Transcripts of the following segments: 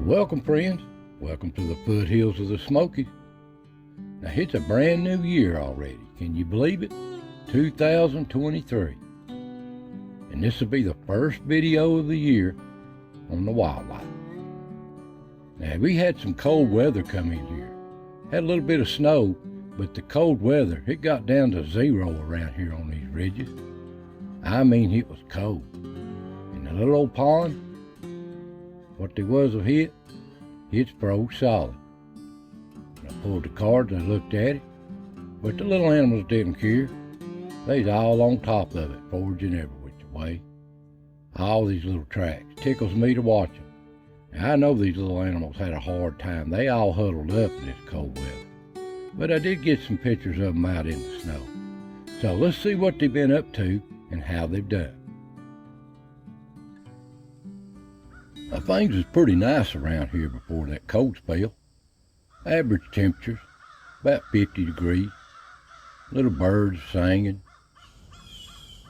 Welcome, friends. Welcome to the foothills of the Smoky. Now, it's a brand new year already. Can you believe it? 2023. And this will be the first video of the year on the wildlife. Now, we had some cold weather come in here. Had a little bit of snow, but the cold weather, it got down to 0 around here on these ridges. I mean, it was cold. And the little old pond, what there was of it, it's froze solid. I pulled the cards and I looked at it, but the little animals didn't care. They's all on top of it, foraging every which way. All these little tracks. Tickles me to watch them. Now, I know these little animals had a hard time. They all huddled up in this cold weather. But I did get some pictures of them out in the snow. So let's see what they've been up to and how they've done. Now, things was pretty nice around here before that cold spell. Average temperatures, about 50 degrees. Little birds singing.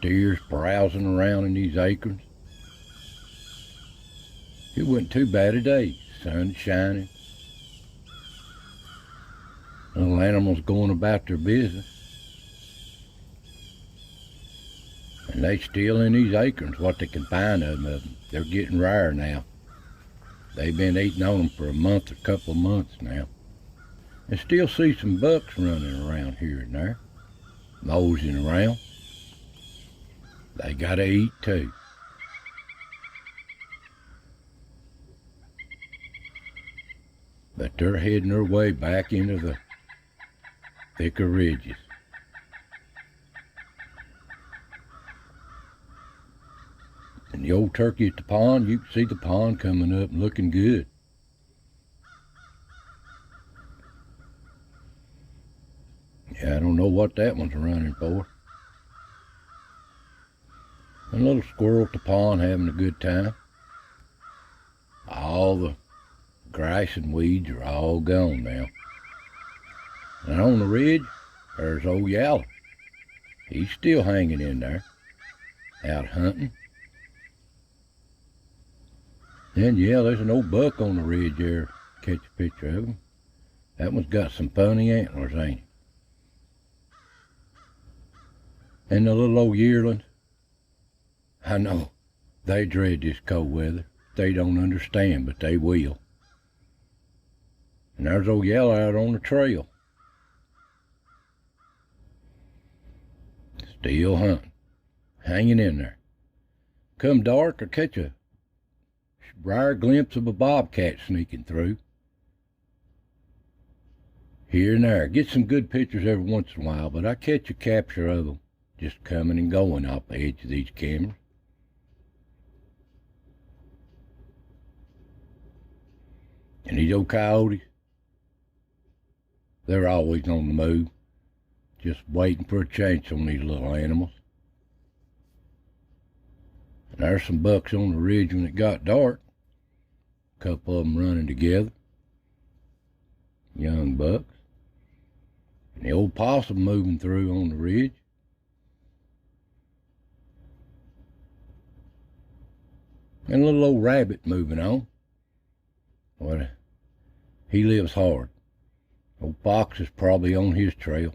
Deers browsing around in these acorns. It wasn't too bad a day. Sun shining. Little animals going about their business. And they still in these acorns, what they can find of them. They're getting rare now. They've been eating on them for a month or couple of months now. And still see some bucks running around here and there. Moseying around. They gotta eat too. But they're heading their way back into the thicker ridges. And the old turkey at the pond, you can see the pond coming up and looking good. Yeah, I don't know what that one's running for. And a little squirrel at the pond having a good time. All the grass and weeds are all gone now. And on the ridge, there's old Yaller. He's still hanging in there, out hunting. And yeah, there's an old buck on the ridge there. Catch a picture of him. That one's got some funny antlers, ain't it? And the little old yearlings. I know, they dread this cold weather. They don't understand, but they will. And there's old Yaller out on the trail. Still hunting. Hanging in there. Come dark, or catch a rare glimpse of a bobcat sneaking through. Here and there. Get some good pictures every once in a while, but I catch a capture of them just coming and going off the edge of these cameras. And these old coyotes, they're always on the move, just waiting for a chance on these little animals. And there's some bucks on the ridge when it got dark. A couple of them running together. Young bucks. And the old possum moving through on the ridge. And a little old rabbit moving on. Well, he lives hard. Old fox is probably on his trail.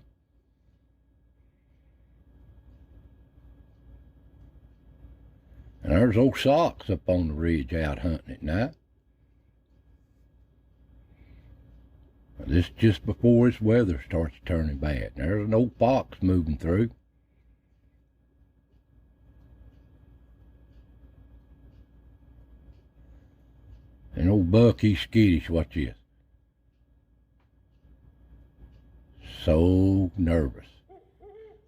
And there's old Socks up on the ridge out hunting at night. This is just before this weather starts turning bad. There's an old fox moving through. An old buck, he's skittish, watch this. So nervous.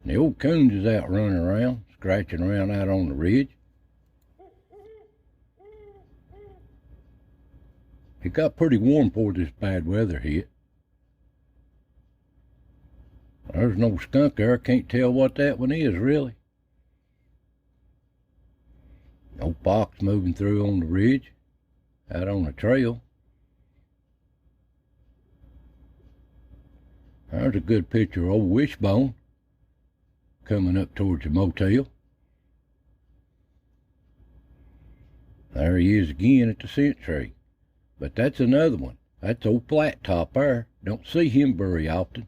And the old coons is out running around, scratching around out on the ridge. It got pretty warm before this bad weather hit. There's no skunk there. I can't tell what that one is, really. No fox moving through on the ridge, out on the trail. There's a good picture of old Wishbone coming up towards the motel. There he is again at the scent tree. But that's another one. That's old Flat Top there. Don't see him very often.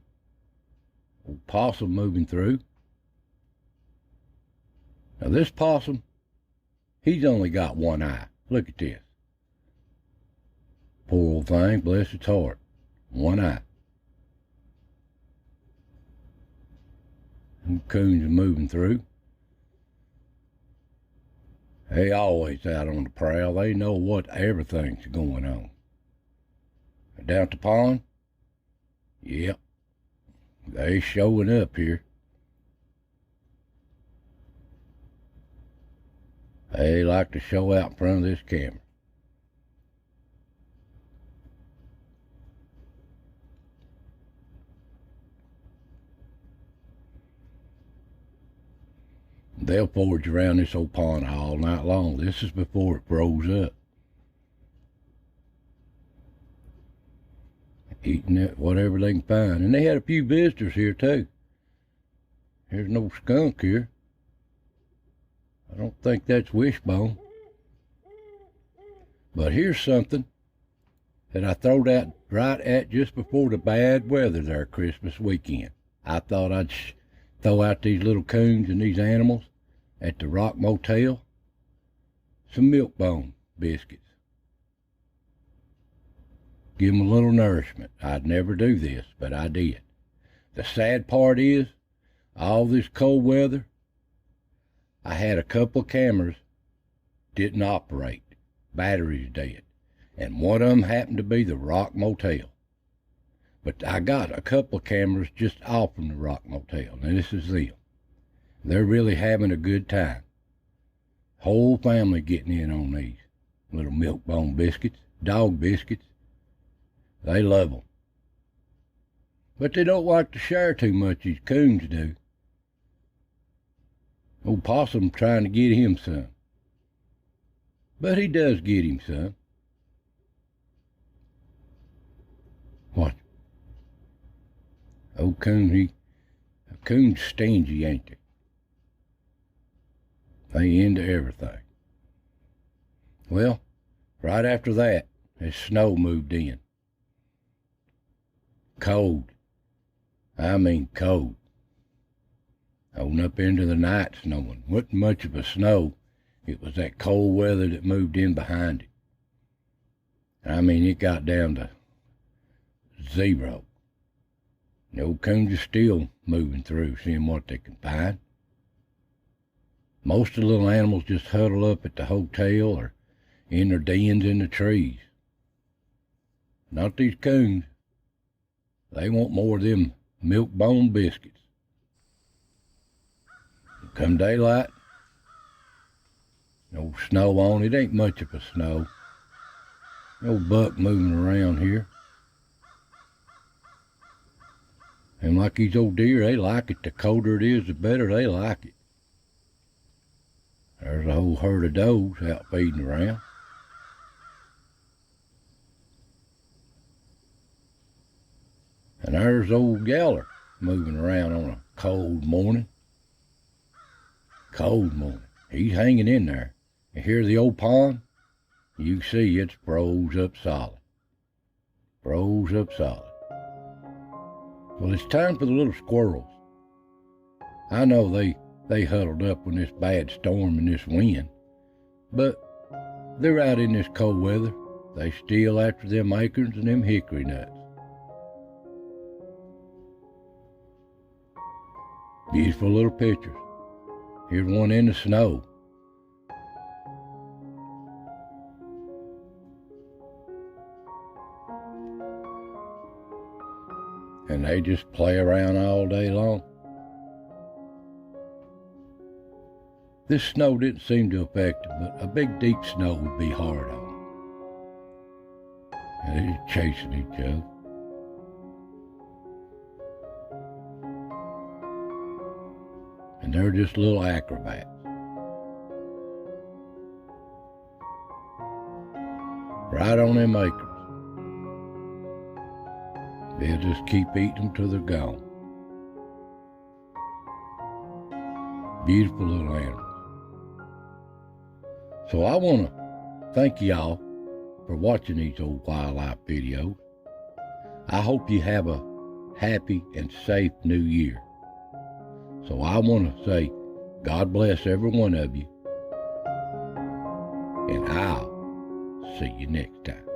Old possum moving through. Now this possum, he's only got one eye. Look at this. Poor old thing, bless its heart. One eye. Them coons are moving through. They always out on the prowl. They know what everything's going on. Down at the pond? Yep. They showing up here. They like to show out in front of this camera. They'll forage around this old pond all night long. This is before it froze up. Eating it, whatever they can find. And they had a few visitors here, too. There's no skunk here. I don't think that's Wishbone. But here's something that I throwed out right at just before the bad weather there Christmas weekend. I thought I'd throw out these little coons and these animals at the Rock Motel some Milk-Bone biscuits. Give them a little nourishment. I'd never do this, but I did. The sad part is, all this cold weather, I had a couple of cameras didn't operate. Batteries dead. And one of them happened to be the Rock Motel. But I got a couple of cameras just off from the Rock Motel. Now this is them. They're really having a good time. Whole family getting in on these little Milk-Bone biscuits, dog biscuits. They love them. But they don't like to share too much, these coons do. Old Possum trying to get him some. But he does get him some. What? Old coon, coon's stingy, ain't they? They into everything. Well, right after that, as snow moved in. Cold. I mean cold. On up into the night snowing. Wasn't much of a snow. It was that cold weather that moved in behind it. I mean, it got down to 0. The old coons are still moving through, seeing what they can find. Most of the little animals just huddle up at the hotel or in their dens in the trees. Not these coons. They want more of them Milk-Bone biscuits. Come daylight, no snow on. It ain't much of a snow. No buck moving around here. And like these old deer, they like it. The colder it is, the better they like it. There's a whole herd of does out feeding around. And there's old Yeller moving around on a cold morning. Cold morning. He's hanging in there. And here's the old pond. You can see it's froze up solid. Froze up solid. Well, it's time for the little squirrels. I know they huddled up when this bad storm and this wind, but they're out in this cold weather. They still after them acorns and them hickory nuts. Beautiful little pictures. Here's one in the snow. And they just play around all day long. This snow didn't seem to affect them, but a big deep snow would be hard on them. And they're chasing each other. And they're just little acrobats. Right on them acorns. They'll just keep eating them till they're gone. Beautiful little animals. So I want to thank y'all for watching these old wildlife videos. I hope you have a happy and safe new year. So I want to say God bless every one of you, and I'll see you next time.